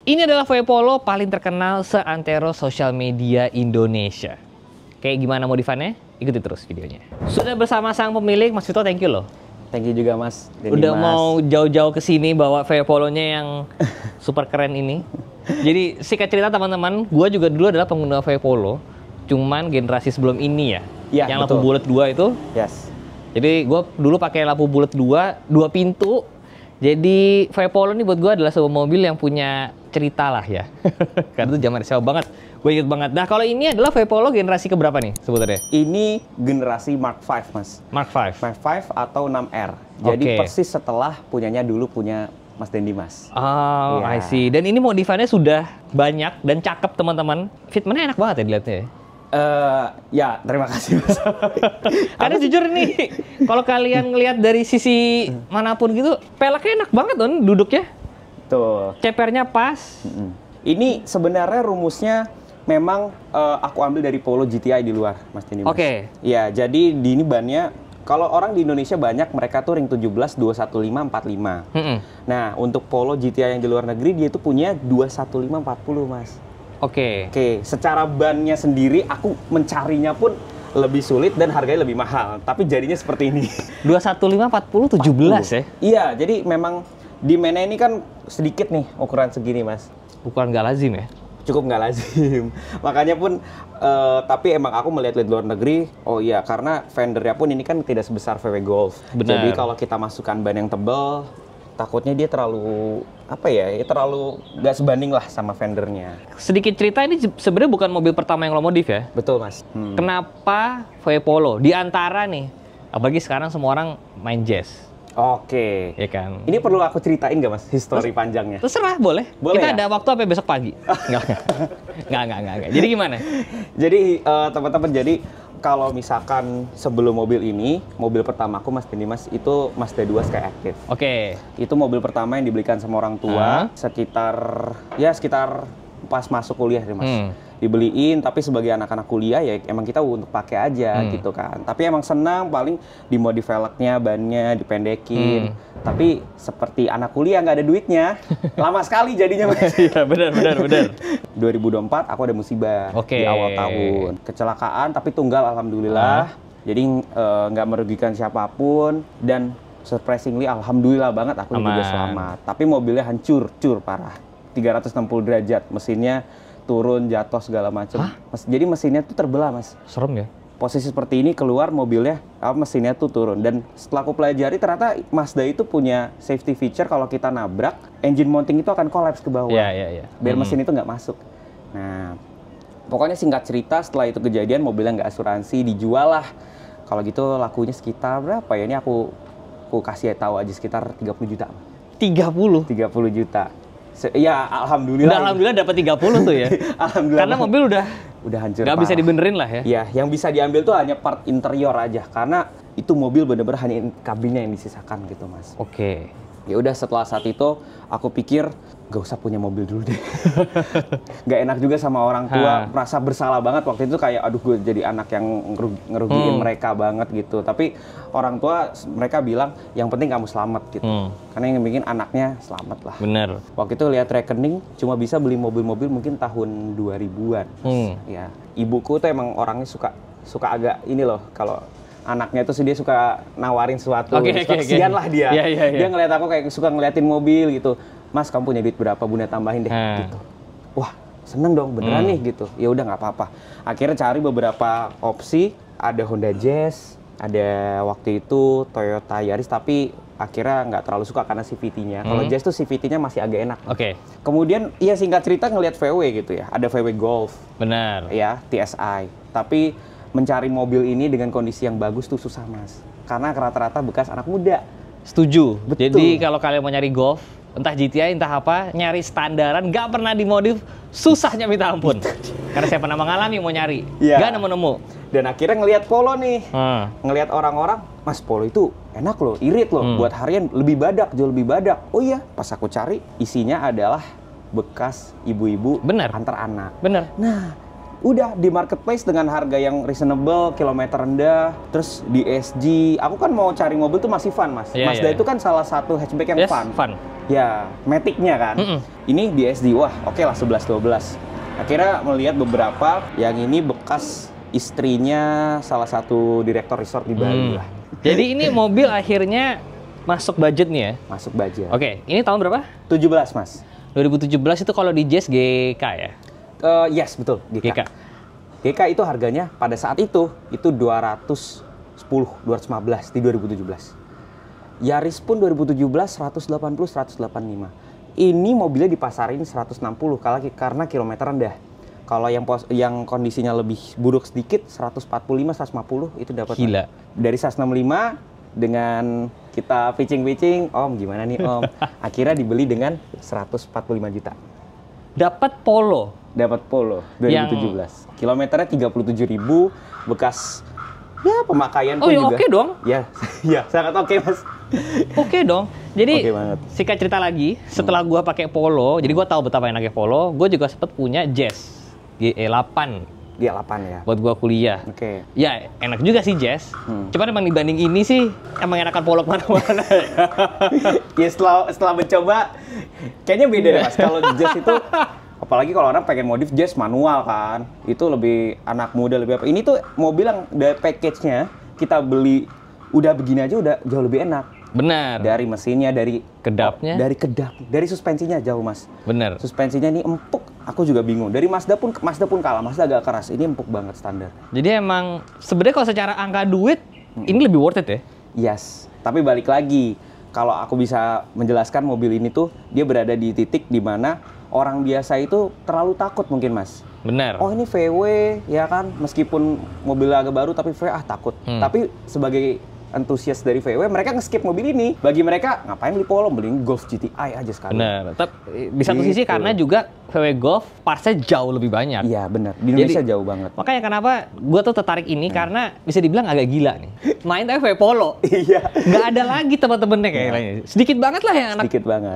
Ini adalah VW Polo paling terkenal seantero sosial media Indonesia. Kayak gimana modifannya? Ikuti terus videonya. Sudah bersama sang pemilik, Mas Vito, thank you loh. Thank you juga Mas. Udah mau jauh-jauh ke sini bawa VW Polonya yang super keren ini. Jadi singkat cerita teman-teman, gua juga dulu adalah pengguna VW Polo. Cuman generasi sebelum ini ya. Yang lampu bulat 2 itu. Yes. Jadi gua dulu pakai lampu bulat 2 pintu. Jadi VW Polo ini buat gua adalah sebuah mobil yang punya cerita lah ya. Karena itu zaman SMA banget. Gue inget banget. Nah, kalau ini adalah VW Polo generasi keberapa nih sebutannya? Ini generasi Mark V, Mas. Mark V? Mark V atau 6R. Jadi persis setelah punyanya dulu punya Mas Dendi, Mas. Oh, I see. Dan ini modifannya sudah banyak dan cakep, teman-teman. Fitmentnya enak banget ya dilihatnya. Ya, terima kasih, Mas. Karena jujur nih, kalau kalian ngelihat dari sisi manapun gitu, peleknya enak banget dong duduknya. Tuh. Cepernya pas. Ini sebenarnya rumusnya memang aku ambil dari Polo GTI di luar, Mas Dendi. Oke. Ya, jadi di ini bannya, kalau orang di Indonesia banyak, mereka tuh ring 17, 215, 45. Nah, untuk Polo GTI yang di luar negeri, dia tuh punya 215, 40, Mas. Oke. Secara bannya sendiri, aku mencarinya pun lebih sulit dan harganya lebih mahal. Tapi jadinya seperti ini. 215, 40, 17 ya? Iya, jadi memang demand-nya ini kan sedikit nih, ukuran segini, Mas. Ukuran nggak lazim ya? Cukup nggak lazim. Makanya pun, tapi emang aku melihat di luar negeri, oh iya, karena fendernya pun ini kan tidak sebesar VW Golf. Benar. Jadi kalau kita masukkan ban yang tebal, takutnya dia terlalu, terlalu nggak sebanding lah sama fendernya. Sedikit cerita, ini sebenarnya bukan mobil pertama yang lo modif ya? Betul, Mas. Kenapa VW Polo? Di antara nih, apalagi sekarang semua orang main jazz. Oke. Ya kan? Ini perlu aku ceritain nggak, Mas, histori panjangnya? Terserah, boleh. Boleh Kita ya? ada waktu sampai besok pagi. Enggak. Jadi gimana? Jadi teman-teman, jadi kalau misalkan sebelum mobil ini, mobil pertamaku, Mas Dendi, Mas, itu Mazda 2 Sky Active. Oke. Itu mobil pertama yang dibelikan sama orang tua, sekitar pas masuk kuliah deh, Mas. Dibeliin, tapi sebagai anak-anak kuliah ya emang kita untuk pakai aja gitu kan. Tapi emang senang, paling dimodif velgnya, bannya dipendekin. Tapi seperti anak kuliah nggak ada duitnya, lama sekali jadinya, Mas. Iya, benar. 2024 aku ada musibah di awal tahun. Kecelakaan tapi tunggal, alhamdulillah. Jadi nggak merugikan siapapun dan surprisingly alhamdulillah banget aku juga selamat. Tapi mobilnya hancur parah. 360 derajat, mesinnya turun, jatuh segala macam. Jadi mesinnya tuh terbelah, Mas. Serem ya? Posisi seperti ini keluar mobilnya, mesinnya tuh turun. Dan setelah aku pelajari, ternyata Mazda itu punya safety feature kalau kita nabrak, engine mounting itu akan collapse ke bawah. Iya. Biar mesin itu nggak masuk. Nah, pokoknya singkat cerita, setelah itu kejadian, mobilnya nggak asuransi, dijual lah. Kalau gitu lakunya sekitar berapa ya? Ini aku kasih tahu aja, sekitar 30 juta. 30 juta. Ya, alhamdulillah. Alhamdulillah dapat 30 tuh ya. Alhamdulillah. Karena mobil udah hancur. Nggak bisa dibenerin lah ya. Iya, yang bisa diambil tuh hanya part interior aja. Karena itu mobil bener-bener hanya kabinnya yang disisakan gitu, Mas. Oke. Ya udah, setelah saat itu aku pikir gak usah punya mobil dulu deh. Gak enak juga sama orang tua, merasa bersalah banget waktu itu, kayak aduh gue jadi anak yang ngerugiin mereka banget gitu. Tapi orang tua mereka bilang yang penting kamu selamat gitu. Karena yang bikin anaknya selamat lah. Bener. Waktu itu lihat rekening cuma bisa beli mobil-mobil mungkin tahun 2000-an. Ya, ibuku tuh emang orangnya suka agak ini loh, kalau anaknya tuh dia suka nawarin sesuatu, kesian lah dia. Dia ngeliat aku kayak suka ngeliatin mobil gitu. Mas, kamu punya duit berapa, Bunda tambahin deh gitu. Wah, seneng dong beneran nih gitu. Ya udah nggak apa-apa. Akhirnya cari beberapa opsi, ada Honda Jazz, ada waktu itu Toyota Yaris, tapi akhirnya nggak terlalu suka karena CVT-nya. Kalau Jazz tuh CVT-nya masih agak enak. Kemudian ya singkat cerita ngelihat VW gitu ya. Ada VW Golf. Benar. Ya, TSI. Tapi mencari mobil ini dengan kondisi yang bagus tuh susah, Mas. Karena rata-rata bekas anak muda. Setuju. Betul. Jadi kalau kalian mau nyari Golf, entah GTI, entah apa, nyari standaran, nggak pernah dimodif, susahnya minta ampun. Karena saya pernah mengalami mau nyari, nggak nemu-nemu. Dan akhirnya ngelihat Polo nih, ngelihat orang-orang, Mas, Polo itu enak loh, irit loh, buat harian lebih badak, jauh lebih badak. Oh iya, pas aku cari, isinya adalah bekas ibu-ibu antar anak. Bener. Nah, udah di marketplace dengan harga yang reasonable, kilometer rendah, terus di SG. Aku kan mau cari mobil tuh masih fun, Mas. Yeah, Mazda yeah. itu kan salah satu hatchback yang fun. Ya, Matic-nya kan. Ini di SD, wah oke lah 11-12. Akhirnya melihat beberapa, yang ini bekas istrinya salah satu direktur resort di Bali lah. Jadi ini mobil akhirnya masuk budget nih ya? Masuk budget. Oke, ini tahun berapa? 17, Mas. 2017 itu kalau di Jazz GK ya? Yes, betul. GK. GK itu harganya pada saat itu 215 di 2017. Yaris pun 2017 180 185. Ini mobilnya dipasarin 160 karena kilometer rendah. Kalau yang kondisinya lebih buruk sedikit 145 150 itu dapat. Gila. Dari 165 dengan kita pitching, Om gimana nih Om? Akhirnya dibeli dengan 145 juta. Dapat Polo. Dapat Polo 2017. Kilometernya 37.000, bekas ya pemakaian pun ya juga. Oke dong. Ya, ya sangat oke Mas. Oke dong. Jadi Oke banget. singkat cerita lagi, setelah gua pakai Polo, jadi gua tahu betapa enaknya Polo, gua juga sempet punya Jazz GE8. Dia 8 ya. Buat gua kuliah. Oke. Ya, enak juga sih Jazz. Cuman emang dibanding ini sih, emang enakan Polo kemana-mana. Ya setelah mencoba, kayaknya beda deh Mas. Kalau Jazz itu, apalagi kalau orang pengen modif Jazz manual kan, itu lebih anak muda, lebih apa. Ini tuh mobil yang dari package-nya, kita beli udah begini aja udah jauh lebih enak. Benar. Dari mesinnya, dari kedapnya. Dari suspensinya jauh Mas. Benar. Suspensinya ini empuk, aku juga bingung. Dari Mazda pun kalah, Mazda agak keras. Ini empuk banget standar. Jadi emang sebenarnya kalau secara angka duit ini lebih worth it ya? Yes, tapi balik lagi, kalau aku bisa menjelaskan mobil ini tuh dia berada di titik di mana orang biasa itu terlalu takut mungkin Mas. Benar. Oh ini VW ya kan, meskipun mobil agak baru tapi VW takut. Tapi sebagai antusias dari VW, mereka nge-skip mobil ini. Bagi mereka, ngapain beli Polo, beli Golf GTI aja sekali. Benar. Tapi di satu sisi karena juga VW Golf partsnya jauh lebih banyak. Iya benar, di Indonesia jauh banget. Makanya kenapa gue tuh tertarik ini karena bisa dibilang agak gila nih. Main tapi VW Polo. Iya. Nggak ada lagi teman-temannya kayaknya. Sedikit banget lah yang anak.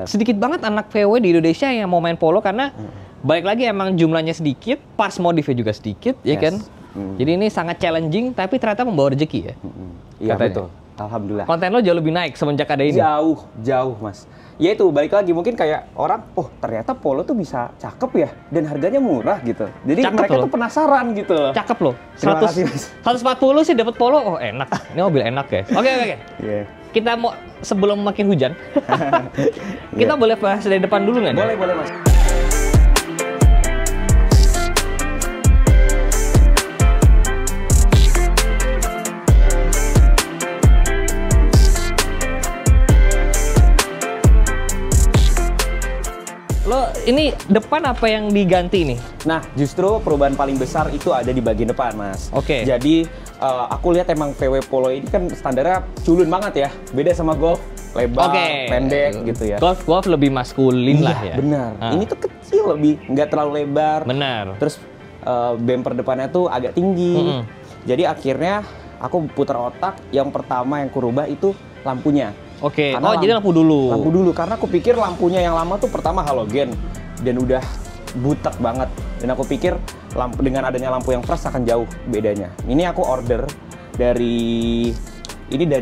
Sedikit banget anak VW di Indonesia yang mau main Polo karena balik lagi emang jumlahnya sedikit, parts modifnya juga sedikit, ya kan? Jadi ini sangat challenging tapi ternyata membawa rezeki ya. Iya betul. Alhamdulillah. Konten lo jauh lebih naik semenjak ada ini. Jauh Mas. Ya itu balik lagi mungkin kayak orang, oh ternyata Polo tuh bisa cakep ya dan harganya murah gitu. Jadi cakep mereka tuh penasaran gitu. Cakep loh. 140 sih dapat Polo. Oh enak. Ini mobil enak ya. Oke. Yeah. Kita mau sebelum makin hujan. Kita boleh bahas dari depan dulu nggak? Boleh Mas. Lo ini depan apa yang diganti nih? Nah, justru perubahan paling besar itu ada di bagian depan, Mas. Oke. Jadi aku lihat emang VW Polo ini kan standarnya culun banget ya. Beda sama Golf, lebar, pendek gitu ya. Golf lebih maskulin lah ya. Benar. Ini tuh kecil lebih, nggak terlalu lebar. Benar. Terus bumper depannya tuh agak tinggi. Jadi akhirnya aku putar otak. Yang pertama yang kurubah itu lampunya. Oke. Jadi lampu dulu. Lampu dulu karena aku pikir lampunya yang lama tuh pertama halogen dan udah butek banget. Dan aku pikir dengan adanya lampu yang fresh akan jauh bedanya. Ini aku order dari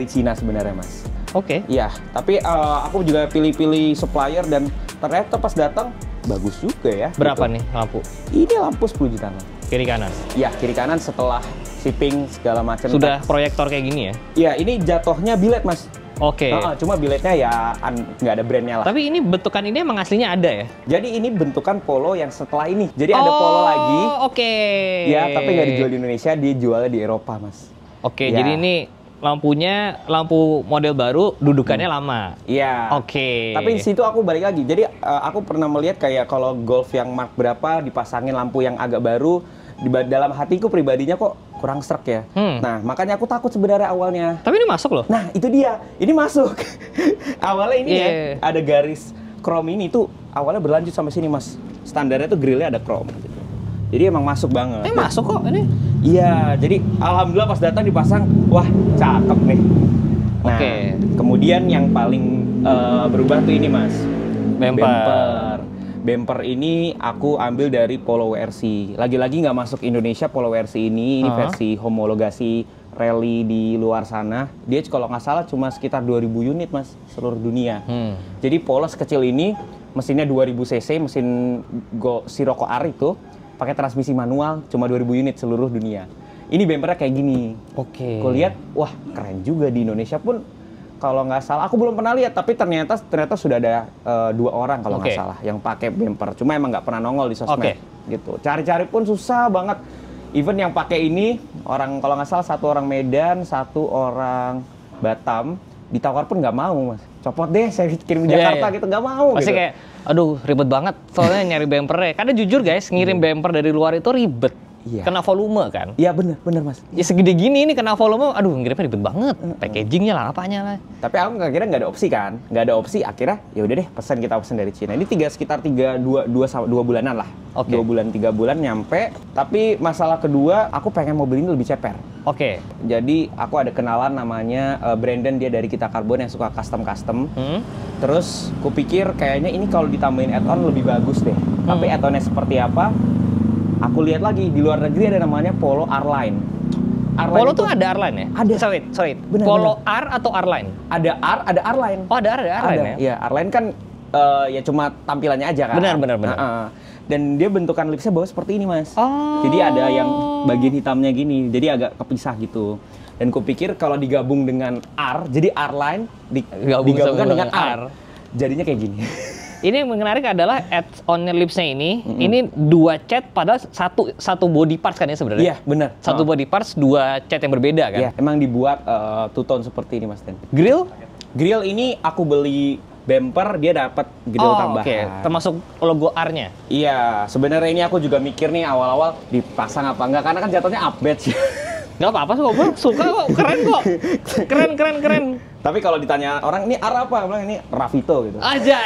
Cina sebenarnya, Mas. Oke. Iya, tapi aku juga pilih-pilih supplier dan ternyata pas datang bagus juga ya. Berapa gitu. nih lampu? Ini lampu 10 jutaan. Kiri kanan. Iya, kiri kanan setelah shipping segala macam. Sudah proyektor kayak gini ya? Iya, ini jatuhnya billet, Mas. Oke. Cuma billetnya ya nggak ada brandnya lah. Tapi ini bentukan ini emang aslinya ada ya? Jadi ini bentukan Polo yang setelah ini. Jadi ada Polo lagi. Oke. Ya, tapi nggak dijual di Indonesia, dijualnya di Eropa, Mas. Oke, jadi ini lampu model baru, dudukannya lama. Iya. Oke. Tapi di situ aku balik lagi. Jadi aku pernah melihat kayak kalau Golf yang Mark berapa dipasangin lampu yang agak baru, dalam hatiku pribadinya kok kurang srek ya. Nah, makanya aku takut sebenarnya awalnya. Tapi ini masuk loh. Nah, itu dia. Ini masuk. Awalnya ini ya, ada garis chrome ini tuh awalnya berlanjut sampai sini, Mas. Standarnya tuh grillnya ada chrome gitu. Jadi emang masuk banget. Masuk kok ini. Iya, jadi alhamdulillah pas datang dipasang, wah cakep nih. Nah, kemudian yang paling berubah tuh ini, Mas. Bumper. bumper ini aku ambil dari Polo WRC. Lagi-lagi nggak masuk Indonesia Polo WRC ini versi homologasi rally di luar sana. Dia kalau nggak salah cuma sekitar 2000 unit mas, seluruh dunia. Jadi Polo sekecil ini, mesinnya 2000 cc, mesin Sirocco R itu, pakai transmisi manual, cuma 2000 unit seluruh dunia. Ini bumpernya kayak gini. Oke. Aku lihat, wah keren juga. Di Indonesia pun kalau nggak salah, aku belum pernah lihat, tapi ternyata sudah ada 2 orang kalau nggak salah yang pakai bumper. Cuma emang nggak pernah nongol di sosmed. Gitu. Cari-cari pun susah banget. Even yang pakai ini orang, kalau nggak salah 1 orang Medan, 1 orang Batam, ditawar pun nggak mau mas. Copot deh, saya kirim di Jakarta gitu, nggak mau. Pasti gitu. kayak, aduh ribet banget soalnya nyari bumpernya. Karena jujur guys, ngirim bumper dari luar itu ribet. Iya. Kena volume kan? Iya bener mas. Ya segede gini ini kena volume, aduh ngirimnya ribet banget. Packagingnya lah, apanya lah. Tapi aku akhirnya nggak ada opsi kan, nggak ada opsi. Akhirnya ya udah deh, kita pesan dari Cina. Ini sekitar 2 bulanan lah. 2 bulan 3 bulan nyampe. Tapi masalah kedua, aku pengen mobil ini lebih ceper. Jadi aku ada kenalan namanya Brandon, dia dari Kita Karbon yang suka custom. Terus kupikir kayaknya ini kalau ditambahin add-on lebih bagus deh. Tapi add-onnya seperti apa? Aku lihat lagi di luar negeri ada namanya Polo R-Line. Polo tuh ada R-Line ya? Ada. Sorry. Polo R atau R-Line? Ada R-Line. Oh, ada R-Line ya? Iya, R-Line kan ya cuma tampilannya aja kan. Benar. Dan dia bentukan lipsnya bawah seperti ini, Mas. Jadi ada yang bagian hitamnya gini, jadi agak kepisah gitu. Dan kupikir kalau digabung dengan R, jadi R-Line digabungkan dengan R. Jadinya kayak gini. Ini yang menarik adalah add-on lipsnya ini 2 cat padahal satu body parts kan ya sebenarnya? Iya, benar. Satu body parts, 2 cat yang berbeda kan? Iya, emang dibuat two-tone seperti ini Mas Den. Grill ini aku beli bumper, dia dapat grill tambahan. Termasuk logo R-nya? Iya, sebenarnya ini aku juga mikir nih awal-awal dipasang apa enggak, karena kan jatuhnya update sih. Nggak apa-apa sih, gue suka kok, keren kok. Keren. Tapi kalau ditanya orang, ini R apa? Bilang ini Ravito gitu. Aja.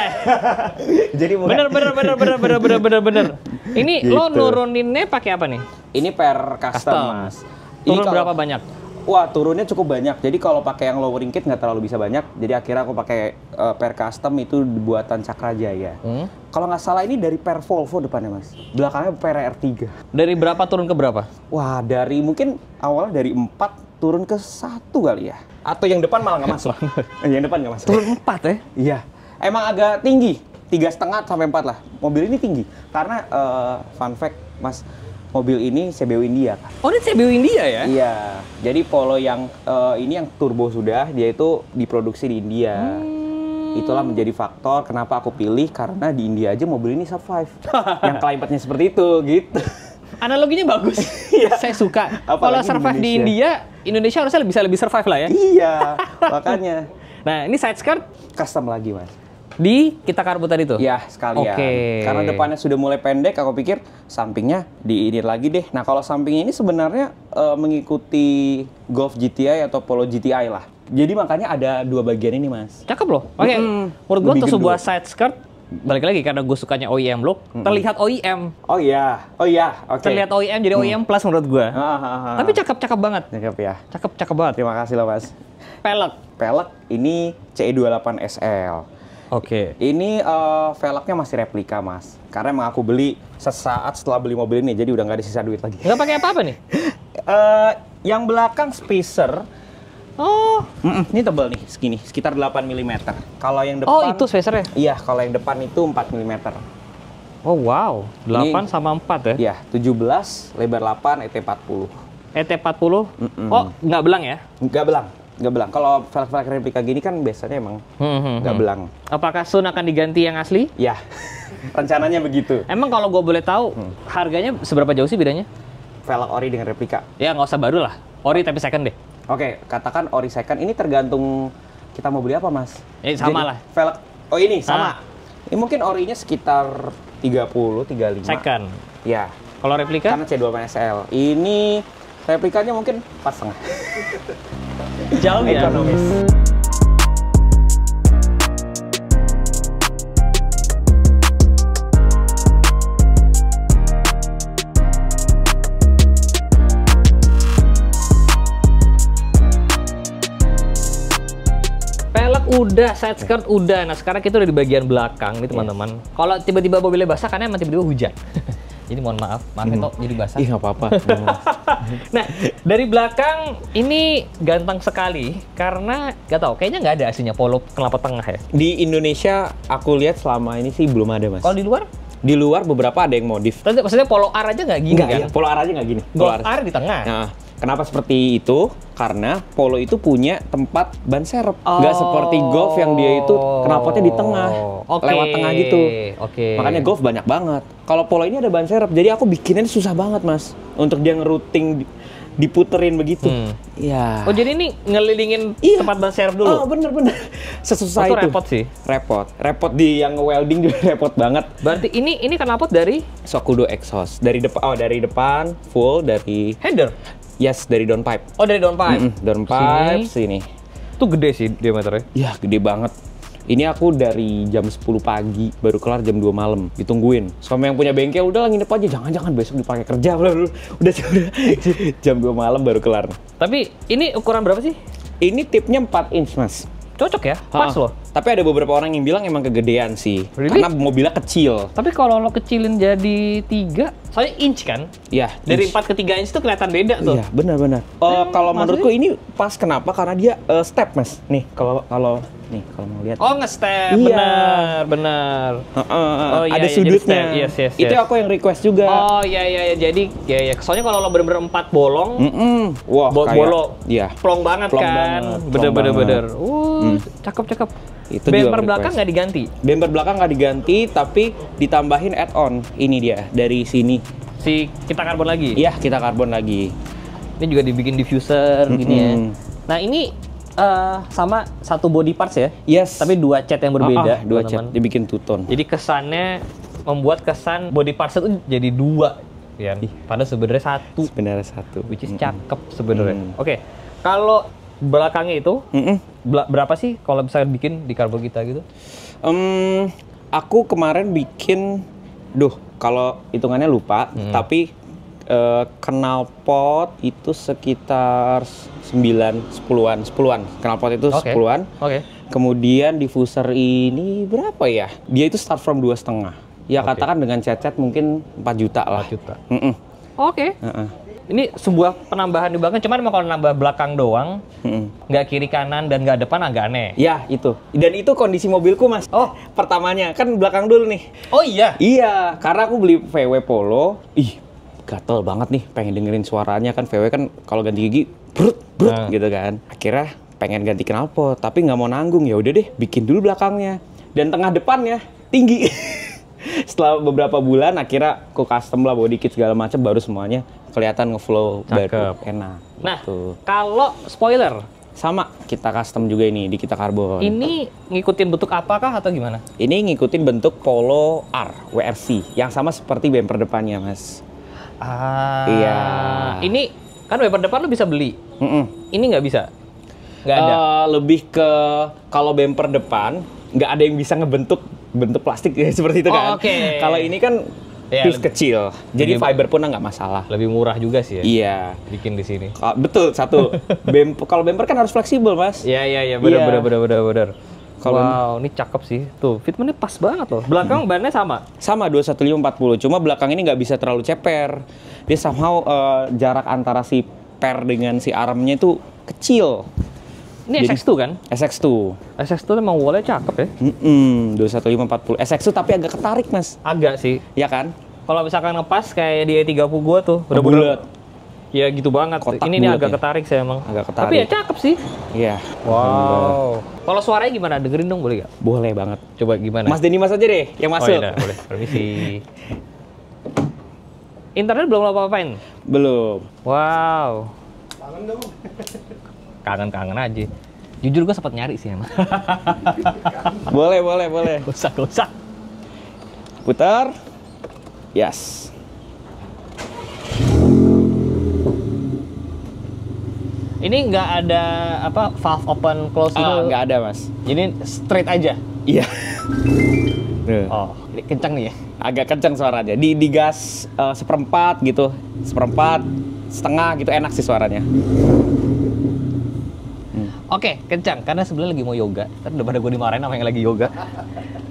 Jadi bener. Ini gitu. Lo nuruninnya pakai apa nih? Ini per custom. Mas. Turun berapa banyak? Wah, turunnya cukup banyak. Jadi kalau pakai yang lowering kit nggak terlalu bisa banyak. Jadi akhirnya aku pakai per custom itu buatan Cakrajaya. Kalau nggak salah ini dari per Volvo depannya Mas. Belakangnya per R3. Dari berapa turun ke berapa? Wah, dari mungkin awalnya dari 4 turun ke 1 kali ya. Atau yang depan malah nggak masuk. Yang depan nggak masuk. Turun 4 ya? Iya. Emang agak tinggi. 3,5 sampai 4 lah. Mobil ini tinggi. Karena fun fact Mas, mobil ini CBU India kan. Oh, ini CBU India ya? Iya. Jadi Polo yang ini yang turbo sudah, dia itu diproduksi di India. Itulah menjadi faktor kenapa aku pilih, karena di India aja mobil ini survive. Yang klimatnya seperti itu gitu. Analoginya bagus. Saya suka. Kalau survive di Indonesia harusnya bisa lebih survive lah ya. Iya, makanya. Nah, ini side skirt custom lagi, Mas. Di Kita Karbon tadi tuh? Ya, sekalian. Karena depannya sudah mulai pendek, aku pikir sampingnya diinir lagi deh. Nah, kalau sampingnya ini sebenarnya mengikuti Golf GTI atau Polo GTI lah. Jadi makanya ada 2 bagian ini, Mas. Cakep loh. Menurut gue tuh sebuah side skirt, balik lagi karena gue sukanya OEM look, terlihat OEM. Oh iya, Terlihat OEM, jadi OEM plus menurut gue. Tapi cakep banget. Cakep ya. Cakep banget. Terima kasih loh, Mas. Pelek ini CE28 SL. Ini velgnya masih replika, Mas. Karena emang aku beli sesaat setelah beli mobil ini, jadi udah nggak ada sisa duit lagi. Nggak pakai apa-apa nih? Yang belakang spacer. Ini tebal nih, segini, sekitar 8 mm. Kalau yang depan... Oh, itu spacernya? Iya, kalau yang depan itu 4 mm. Oh, wow. 8 sama 4 ya? Iya, 17, lebar 8, ET40. ET40? Oh, nggak belang ya? Nggak belang. Kalau velg-velg replika gini kan biasanya emang nggak belang. Apakah Sun akan diganti yang asli? Ya, rencananya begitu. Emang kalau gue boleh tahu, harganya seberapa jauh sih bedanya? Velg ori dengan replika. Ya, nggak usah baru lah. Ori tapi second deh. Katakan ori second. Ini tergantung kita mau beli apa, Mas. Sama lah. Velg, ini sama. Ini mungkin orinya sekitar 30, 35. Second. Ya. Kalau replika? Karena C28 SL. Ini replikanya mungkin 4,5. Jauh ya? Ekonomis. udah, side skirt udah. Nah sekarang kita udah di bagian belakang nih teman-teman. Kalau tiba-tiba mobilnya basah karena emang tiba-tiba hujan. Jadi mohon maaf ya Tok, jadi basah. Ih nggak apa-apa. Nah dari belakang ini ganteng sekali karena gak tau, kayaknya nggak ada aslinya Polo knalpot tengah ya. Di Indonesia aku lihat selama ini sih belum ada mas. Kalau di luar? Di luar beberapa ada yang modif. Tapi maksudnya Polo R aja nggak gini Nggak, kan? ya, Polo R aja nggak gini. Golf R di tengah. Nah, kenapa seperti itu? Karena Polo itu punya tempat ban serep. Nggak seperti Golf yang dia itu knalpotnya di tengah. Lewat tengah gitu. Makanya Golf banyak banget. Kalau Polo ini ada ban serep, jadi aku bikinnya susah banget mas. Untuk dia ngerouting, diputerin begitu. Ya. Oh jadi ini ngelilingin tempat ban serep dulu? Oh bener-bener. Sesusah itu. Repot sih. Repot di yang welding juga repot banget. Berarti ini knalpot dari? Sokudo exhaust. Dari depan full dari Header? Yes, dari downpipe. Oh dari downpipe? Downpipe sini. Itu gede sih diameternya? Ya gede banget. Ini aku dari jam 10 pagi, baru kelar jam 2 malam, ditungguin. Sama yang punya bengkel, udah nginep aja, jangan-jangan besok dipakai kerja. Udah jam 2 malam baru kelar. Tapi ini ukuran berapa sih? Ini tipnya 4 inch mas. Cocok ya? Pas loh. Tapi ada beberapa orang yang bilang emang kegedean sih. Really? Karena mobilnya kecil. Tapi kalau lo kecilin jadi 3, soalnya inch kan? Iya. Dari 4 ke 3 inch itu kelihatan beda tuh. Iya, benar-benar. Kalau menurutku ini pas kenapa? Karena dia step, Mas. Nih, kalau mau lihat. Oh, nge-step. Iya. Benar. Oh, ada sudutnya. Yes. Itu aku yang request juga. Oh, iya. Jadi, ya. Soalnya kalau lo bener-bener 4 bolong, wah, bolong. Iya. Plong banget kan. Bener-bener. Cakep. Itu bumper belakang nggak diganti? Bumper belakang nggak diganti, tapi ditambahin add-on. Ini dia, dari sini. Si kita karbon lagi? Iya, kita karbon lagi. Ini juga dibikin diffuser gini ya. Nah ini sama satu body parts ya? Yes. Tapi 2 cat yang berbeda. 2 cat, dibikin two-tone. Jadi kesannya membuat kesan body parts itu jadi 2. Ya, padahal sebenarnya 1. Sebenarnya 1. Which is cakep sebenarnya. Oke, kalau belakangnya itu berapa sih kalau bisa bikin di karbo kita gitu? Aku kemarin bikin, kalau hitungannya lupa, tapi knalpot itu sekitar 10-an. Knalpot itu 10-an. Oke. Kemudian diffuser ini berapa ya? Dia itu start from 2,5. Ya katakan dengan cat-cat mungkin 4 juta lah. 4 juta. Oke. Ini sebuah penambahan di belakang, cuman kalau nambah belakang doang, nggak kiri kanan dan nggak depan agak aneh. Ya itu. Dan itu kondisi mobilku mas. Oh pertamanya kan belakang dulu nih. Oh iya. Iya, karena aku beli VW Polo. Gatel banget nih, pengen dengerin suaranya kan. VW kan kalau ganti gigi brut gitu kan. Akhirnya pengen ganti knalpot, tapi nggak mau nanggung. Ya udah deh, bikin dulu belakangnya dan tengah depannya tinggi. Setelah beberapa bulan akhirnya aku custom lah body kit segala macam, baru semuanya kelihatan ngeflow baru enak. Nah, kalau spoiler sama kita custom juga ini di kita karbon. Ini ngikutin bentuk apakah atau gimana? Ini ngikutin bentuk Polo R WRC yang sama seperti bumper depannya, Mas. Iya. Ini kan bumper depan lu bisa beli. Ini nggak bisa. Nggak ada. Lebih ke kalau bumper depan nggak ada yang bisa ngebentuk bentuk plastik ya, seperti itu kan. Kalau ini kan piece kecil, jadi fiber pun nggak masalah. Lebih murah juga sih ya. Iya. Bikin di sini. Betul, satu. Kalau bumper kan harus fleksibel, Mas. Iya, benar. Wow, ini cakep sih. Tuh, fitmentnya pas banget loh. Belakang bannya sama? Sama, 21540. Cuma belakang ini nggak bisa terlalu ceper. Dia somehow jarak antara si per dengan si armnya itu kecil. Ini jadi, SX2 kan? SX2. SX2 emang wallnya cakep ya? 21540. SX2 tapi agak ketarik, Mas. Agak sih. Iya kan? Kalau misalkan ngepas kayak di E30 gua tuh. Udah bulat. Ya gitu banget. Kotak ini agak ketarik sih emang. Agak ketarik. Tapi ya cakep sih. Iya. Wow. Kalau suaranya gimana? Dengerin dong boleh gak? Boleh banget. Coba gimana? Mas Denny Mas aja deh yang masuk. Oh iya, boleh. Permisi. Internet belum lo apa-apain? Belum. Wow. Kangen dong. Kangen aja. Jujur gue sempat nyari sih emang. Boleh. Gak usah. Putar. Yes. Ini nggak ada apa valve open close itu? Nggak ada, Mas. Jadi straight aja? Iya. Oh, ini kencang nih ya? Agak kencang suaranya. Di gas seperempat gitu. Seperempat, setengah gitu enak sih suaranya. Oke, kencang karena sebenarnya lagi mau yoga. Ntar udah pada gue dimarahin sama yang lagi yoga.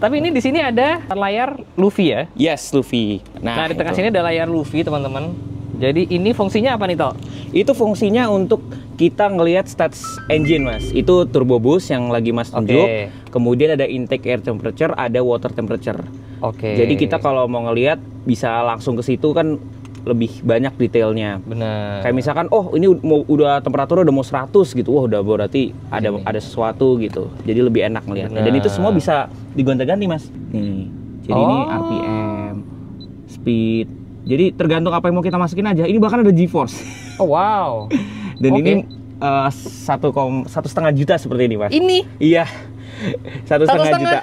Tapi ini di sini ada layar Luffy ya? Yes, Luffy. Nah di tengah sini ada layar Luffy, teman-teman. Jadi ini fungsinya apa nih, Toh? Itu fungsinya untuk kita ngelihat stats engine, Mas. Itu turbo boost yang lagi Mas tunjuk. Kemudian ada intake air temperature, ada water temperature. Jadi kita kalau mau ngelihat bisa langsung ke situ kan lebih banyak detailnya. Bener. Kayak misalkan, oh ini udah temperaturnya udah mau 100 gitu. Wah, udah berarti ada sesuatu gitu. Jadi lebih enak ngelihatnya. Dan itu semua bisa digonta-ganti, Mas. Nih. Jadi ini RPM, speed. Jadi tergantung apa yang mau kita masukin aja. Ini bahkan ada GeForce. Oh wow. Dan ini 1,5 juta seperti ini, Mas. Ini? Iya. 1,5 juta.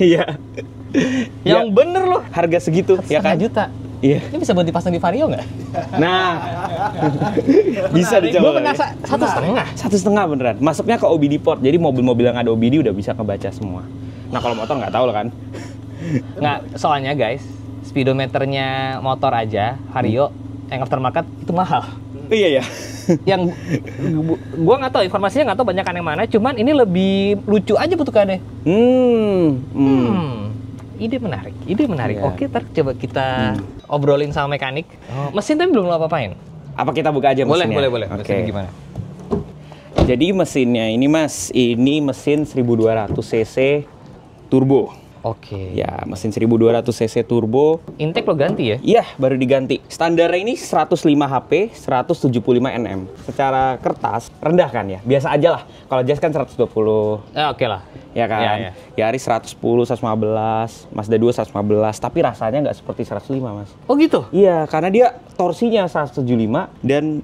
Iya. Yang bener loh. Harga segitu, ya kan? 1,5 juta. Iya. Ini bisa buat dipasang di Vario nggak? Nah, bisa dicoba. Gue penasaran 1,5. 1,5 beneran. Masuknya ke OBD port. Jadi mobil-mobil yang ada OBD udah bisa kebaca semua. Nah kalau motor nggak tahu loh kan. Nggak, soalnya guys, speedometernya motor aja Vario yang aftermarket itu mahal. Iya ya. Yang gue nggak tahu, informasinya nggak tahu banyakan yang mana. Cuman ini lebih lucu aja bentukannya. Ide menarik. Yeah. Oke, ntar coba kita obrolin sama mekanik. Mesin tapi belum lo apa-apain. Apa kita buka aja mesinnya? Boleh. Mesinnya gimana? Jadi mesinnya ini, Mas, ini mesin 1200 cc turbo. Oke. Ya, mesin 1200 cc turbo. Intake lo ganti ya? Iya, baru diganti. Standarnya ini 105 HP, 175 Nm. Secara kertas rendah kan ya? Biasa aja lah. Kalau Jazz kan 120. Oke lah. Ya kan? Yaris 110, 115, Mazda 2 115, tapi rasanya nggak seperti 105, Mas. Oh gitu? Iya, karena dia torsinya 175 dan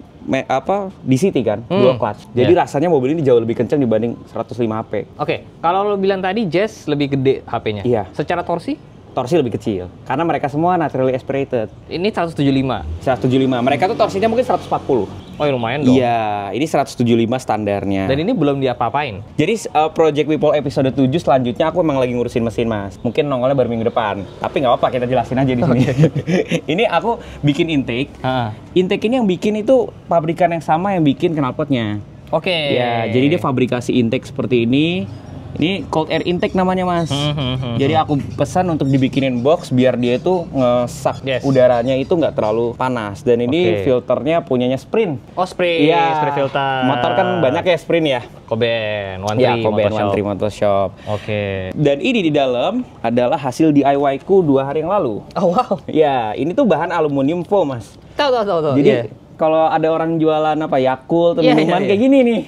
DCT kan, dual clutch. Jadi rasanya mobil ini jauh lebih kencang dibanding 105 HP. Oke, kalau lo bilang tadi Jazz lebih gede HP-nya. Iya. Secara torsi? Torsi lebih kecil, karena mereka semua naturally aspirated. Ini 175. 175. Mereka tuh torsinya mungkin 140. Oh ya lumayan dong. Iya, ini 175 standarnya. Dan ini belum diapa-apain. Jadi Project Wipol episode 7 selanjutnya aku emang lagi ngurusin mesin, Mas. Mungkin nongolnya baru minggu depan. Tapi nggak apa-apa, kita jelasin aja di sini. Ini aku bikin intake. Intake ini yang bikin itu pabrikan yang sama yang bikin knalpotnya. Oke. Ya, jadi dia fabrikasi intake seperti ini. Ini cold air intake namanya, Mas. Jadi aku pesan untuk dibikinin box biar dia itu ngesak udaranya itu nggak terlalu panas. Dan ini filternya punyanya Sprint. Oh, Sprint. Iya. Sprint filter. Motor kan banyak ya Sprint ya. Koben, One Tree Motorshop. Oke. Dan ini di dalam adalah hasil DIY ku 2 hari yang lalu. Oh wow. Ya, ini tuh bahan aluminium foam, Mas. Tahu. Jadi kalau ada orang jualan Yakult atau minuman kayak gini nih,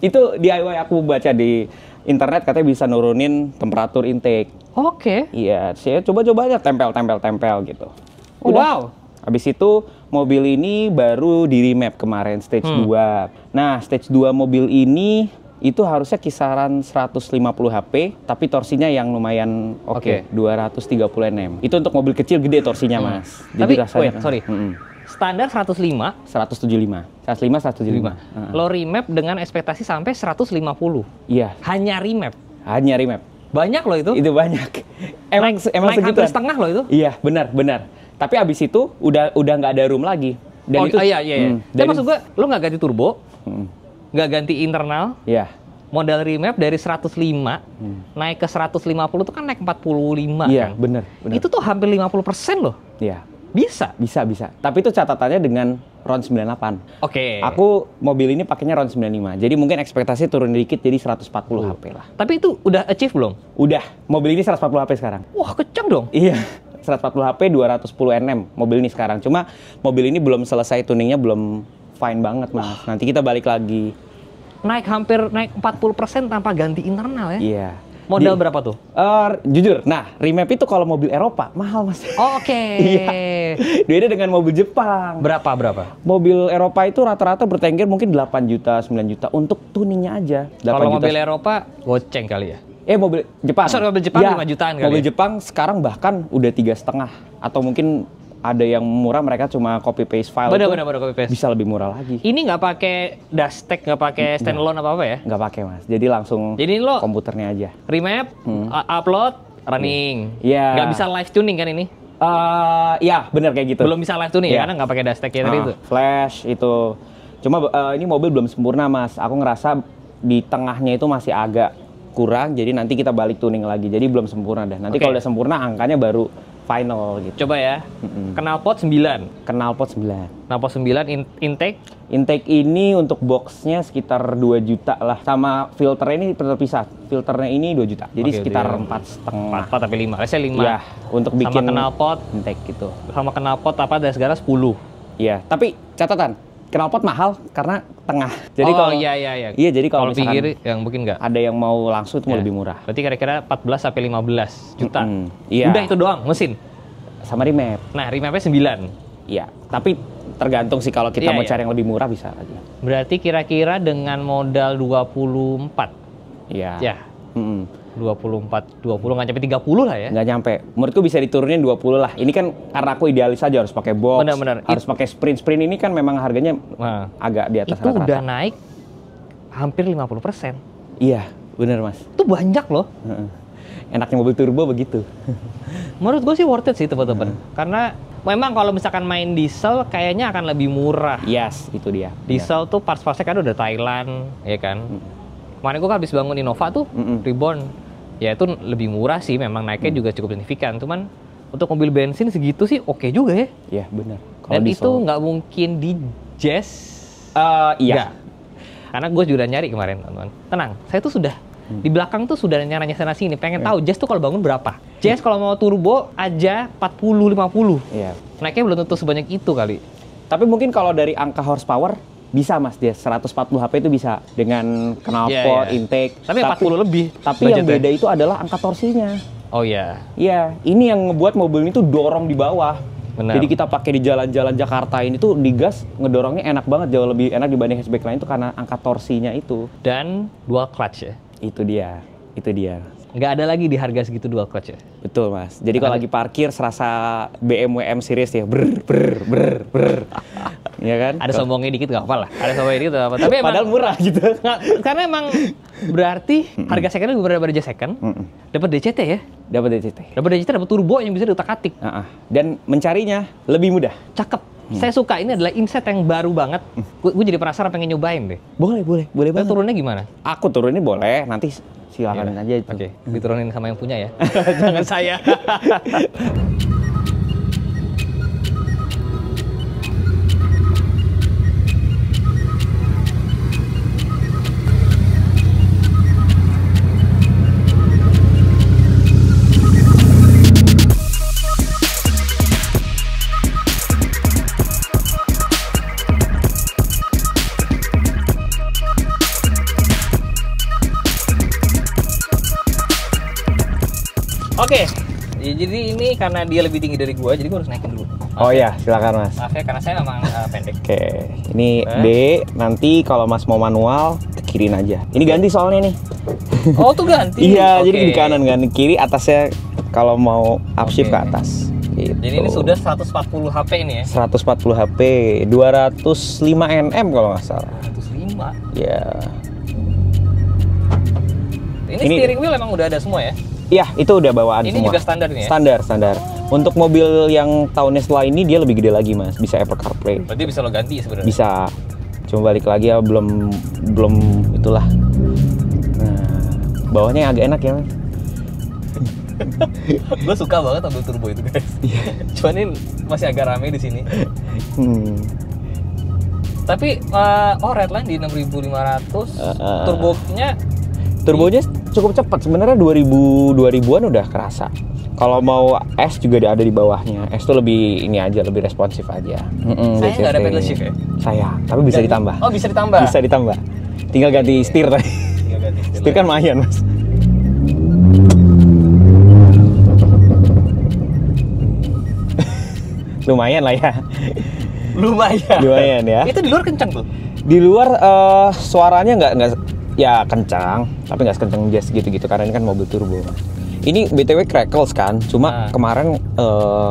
itu DIY aku baca di internet katanya bisa nurunin temperatur intake. Oke. Iya, saya coba-coba aja tempel gitu. Wow. Habis itu mobil ini baru di remap kemarin stage 2. Nah, stage 2 mobil ini itu harusnya kisaran 150 HP, tapi torsinya yang lumayan 230 Nm. Itu untuk mobil kecil gede torsinya, Mas. Jadi rasanya standar 105, 175. Lo remap dengan ekspektasi sampai 150. Iya. Hanya remap. Banyak loh itu. Itu banyak. Emang naik segitu. Hampir setengah loh itu. Iya, benar. Tapi abis itu udah nggak ada room lagi. Dan iya. Dan maksud gue, lo nggak ganti turbo, nggak ganti internal. Iya. Modal remap dari 105 naik ke 150 itu kan naik 45 Iya, kan? benar. Itu tuh hampir 50% loh. Iya. Bisa. Tapi itu catatannya dengan RON 98. Oke. Aku mobil ini pakainya RON 95. Jadi mungkin ekspektasi turun dikit jadi 140 HP lah. Tapi itu udah achieve belum? Udah. Mobil ini 140 HP sekarang. Wah, kencang dong. Iya. 140 HP 210 Nm mobil ini sekarang. Cuma mobil ini belum selesai tuningnya, belum fine banget, Mas. Nanti kita balik lagi. Naik 40% tanpa ganti internal ya? Iya. Modal berapa tuh? Jujur, remap itu kalau mobil Eropa mahal, Mas. Oke. Iya. Beda dengan mobil Jepang. Berapa? Mobil Eropa itu rata-rata bertengger mungkin 8 juta, 9 juta untuk tuningnya aja. Kalau mobil Eropa goceng kali ya? Mobil Jepang. Mobil Jepang 5 jutaan kali. Mobil Jepang sekarang bahkan udah 3,5 atau mungkin ada yang murah mereka cuma copy paste file. Bener copy paste. Bisa lebih murah lagi. Ini nggak pakai dashtek, nggak pakai standalone apa ya? Nggak pakai, Mas. Jadi langsung lo komputernya aja. Remap, upload, running. Iya. Nggak bisa live tuning kan ini? Ya bener kayak gitu. Belum bisa live tuning ya, karena nggak pakai dashtek ya tadi itu. Flash itu. Cuma ini mobil belum sempurna, Mas. Aku ngerasa di tengahnya itu masih agak kurang, jadi nanti kita balik tuning lagi. Jadi belum sempurna dah. Nanti kalau udah sempurna angkanya baru final gitu. Coba ya. Knalpot 9. Knalpot 9. Knalpot 9 intake. Intake ini untuk boxnya sekitar 2 juta lah. Sama filternya ini terpisah. Filternya ini 2 juta. Jadi sekitar 4,5. 4 tapi 5. Let's say 5. Iya, untuk bikin sama knalpot intake gitu. Sama knalpot apa dan segala 10. Iya, tapi catatan, knalpot mahal karena tengah. Jadi kalau iya. Iya, jadi kalau misalkan pinggir yang mungkin nggak. ada yang mau langsung itu mau lebih murah. Berarti kira-kira 14 sampai 15 juta. Iya. Udah itu doang mesin. Sama remap. Nah, remapnya 9. Iya, tapi tergantung sih kalau kita mau cari yang lebih murah bisa lagi. Berarti kira-kira dengan modal 24. Iya. Ya. 20 nggak nyampe 30 lah ya. Nggak nyampe. Menurutku bisa diturunin 20 lah. Ini kan karena aku idealis aja harus pakai box. Benar. Harus pakai sprint ini kan memang harganya agak di atas itu rata-rata. udah naik hampir 50%. Iya, benar Mas. Itu banyak loh. Enaknya mobil turbo begitu. Menurut gue sih worth it sih teman-teman. Karena memang kalau misalkan main diesel kayaknya akan lebih murah. Yes, itu dia. Diesel tuh parts-partsnya kan udah Thailand, ya kan. Kemarin gue kan habis bangun Innova tuh, Reborn. Ya itu lebih murah sih, memang naiknya juga cukup signifikan. Cuman untuk mobil bensin segitu sih oke juga ya. Iya, benar. Dan itu nggak mungkin di Jazz. Iya. Nggak. Karena gue juga nyari kemarin, teman-teman. Tenang, saya tuh sudah di belakang tuh sudah nyaranya sana sini. Pengen tahu Jazz tuh kalau bangun berapa. Jazz kalau mau turbo aja 40-50. Iya. Naiknya belum tentu sebanyak itu kali. Tapi mungkin kalau dari angka horsepower bisa Mas, dia 140 HP itu bisa dengan knalpot, intake. Tapi 40 lebih. Tapi yang beda itu adalah angka torsinya. Oh iya. Iya, ini yang ngebuat mobil ini tuh dorong di bawah. Benar. Jadi kita pakai di jalan-jalan Jakarta ini tuh digas ngedorongnya enak banget, jauh lebih enak dibanding hatchback lain tuh karena angka torsinya itu. Dan dual clutch ya. Itu dia. Nggak ada lagi di harga segitu dual clutch ya. Betul Mas. Jadi kalau lagi parkir serasa BMW M series ya, ber. Ya kan? Ada sombongnya dikit nggak apa lah. Ada sombongnya dikit nggak apa. Tapi emang, padahal murah gitu. Karena emang berarti harga second lebih berbeda second. Dapat DCT ya. Dapat DCT. Dapat turbo yang bisa diutak-atik. Dan mencarinya lebih mudah. Cakep. Saya suka, ini adalah inset yang baru banget. Gue jadi penasaran pengen nyobain deh. Boleh banget. Turunnya gimana? Aku turunin boleh, nanti silakan aja itu. Oke, diturunin sama yang punya ya. Jangan saya. Oke, ya, jadi ini karena dia lebih tinggi dari gua, jadi gua harus naikin dulu. Oh iya, silakan Mas. Maaf ya, karena saya memang pendek. Oke, ini D. Nanti kalau Mas mau manual, ke kiriin aja. Ini ganti soalnya nih. Oh, tuh ganti? Iya, jadi di kanan kan. Kiri atasnya kalau mau upshift ke atas. Gitu. Jadi ini sudah 140 HP ini ya? 140 HP, 205 Nm kalau nggak salah. 205? Ya. Ini steering wheel emang udah ada semua ya? Iya, itu udah bawaan ini semua. Ini juga standar nih ya? Standar. Untuk mobil yang tahunnya setelah ini dia lebih gede lagi Mas, bisa Apple CarPlay. Berarti bisa lo ganti sebenarnya? Bisa. Cuma balik lagi ya belum itulah. Nah, bawahnya yang agak enak ya Mas. Gue suka banget mobil turbo itu guys. Cuman ini masih agak rame di sini. Tapi Redline di 6.500 turbonya cukup cepat sebenarnya, 2000-an udah kerasa. Kalau mau S juga ada di bawahnya. S tuh lebih ini aja, lebih responsif aja. Saya nggak ada pedal shift ya? Saya, tapi bisa ditambah. Oh, bisa ditambah? Bisa ditambah. Tinggal ganti setir tadi. Setir kan lumayan Mas. Lumayan lah ya. Lumayan ya. Itu di luar kencang tuh? Di luar suaranya nggak ya kencang, tapi nggak sekencang Jazz gitu-gitu karena ini kan mobil turbo. Ini BTW crackles kan, cuma kemarin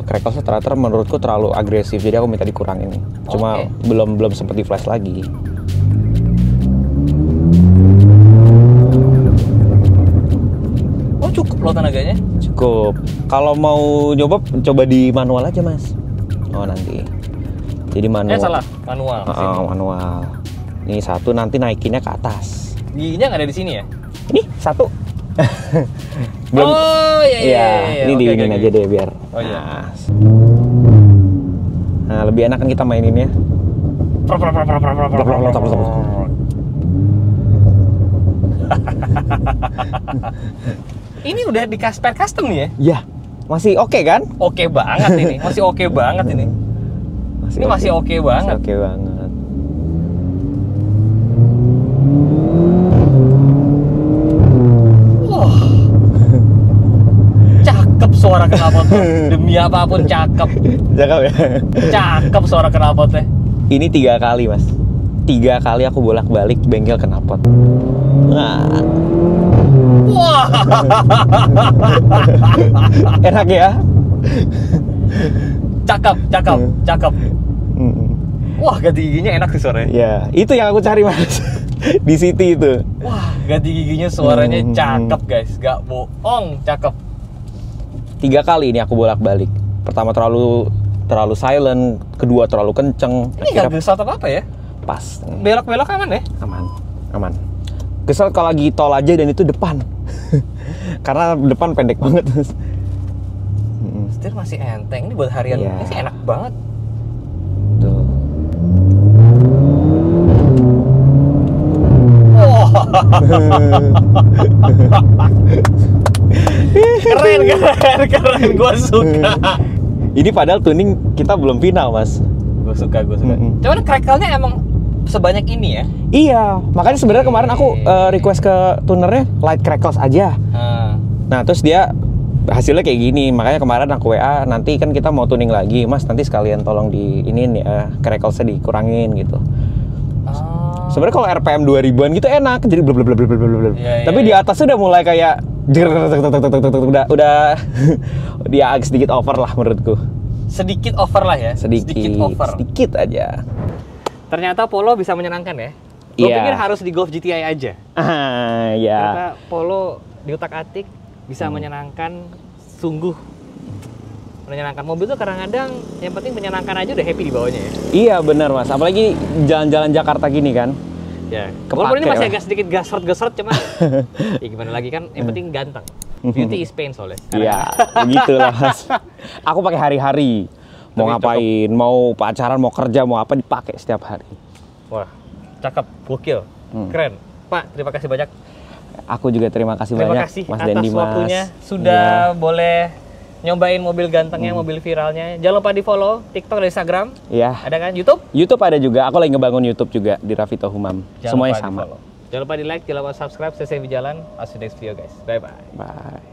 crackles ternyata menurutku terlalu agresif, jadi aku minta dikurangin. Cuma belum sempet di flash lagi. Oh cukup loh tenaganya? Cukup. Kalau mau coba di manual aja Mas. Oh nanti. Jadi manual. Salah, manual. Manual. Ini satu nanti naikinnya ke atas. Giginya nggak ada di sini ya? Ini satu. Oh iya. Iya, ini Oke, diinin oke, aja oke. deh biar. Oh iya. Nah, lebih enak kan kita mainin ya. Ini udah di spare custom nih ya? Ya, masih oke kan? Oke banget ini, masih oke banget ini. Ini masih oke banget. Masih oke banget. Wah. Cakep suara knalpotnya. Demi apapun cakep. Cakep ya? Cakep suara knalpotnya. Ini 3 kali mas. 3 kali aku bolak-balik bengkel knalpot. Nah. Wah. Enak ya? Cakep, cakep, cakep. Wah, ganti giginya enak sih suaranya. Ya, itu yang aku cari mas. Di City itu. Wah, ganti giginya suaranya cakep guys. Gak bohong, cakep. 3 kali ini aku bolak-balik. Pertama terlalu silent, kedua terlalu kenceng. Ini gak gesot apa ya? Pas. Belok-belok aman ya? Aman. Kesel kalau lagi tol aja dan itu depan. Karena depan pendek banget. Setir masih enteng. Ini buat harian Iya. ini sih enak banget. Tuh. Keren. Gua suka. Ini padahal tuning kita belum final, Mas. Gue suka. Cuman crackle-nya emang sebanyak ini ya? Iya, makanya sebenarnya kemarin aku request ke tunernya light crackles aja. Nah, terus dia hasilnya kayak gini. Makanya kemarin aku WA, nanti kan kita mau tuning lagi, Mas. Nanti sekalian tolong di ini ya, crackles-nya dikurangin gitu. Sebenarnya kalau RPM 2000-an gitu enak, jadi blub. Tapi di atasnya udah mulai kayak udah dia agak sedikit over lah menurutku. Sedikit over lah ya? Sedikit over. Sedikit aja. Ternyata Polo bisa menyenangkan ya? Gue pikir harus di Golf GTI aja. Ya. Ternyata Polo di utak-atik bisa menyenangkan, sungguh menyenangkan. Mobil tuh kadang-kadang yang penting menyenangkan aja udah happy di bawahnya ya? Iya benar mas, apalagi jalan-jalan Jakarta gini kan. Ya, walaupun ini masih agak sedikit gasrot, cuman ya gimana lagi kan, yang penting ganteng. Beauty is pain soalnya. Iya, begitulah mas. Aku pakai hari-hari. Mau ngapain, mau pacaran, mau kerja, mau apa dipakai setiap hari. Wah, cakep, gokil, keren. Pak, terima kasih banyak. Aku juga terima kasih banyak, Mas Dendi, atas waktunya sudah boleh nyobain mobil gantengnya, mobil viralnya. Jangan lupa di follow TikTok dan Instagram. Iya. Ada kan YouTube? YouTube ada juga. Aku lagi ngebangun YouTube juga di Rafito Humam. Semuanya sama. Jangan lupa di like, jangan lupa subscribe. Saya Sevi Jalan. See you next video guys. Bye bye. Bye.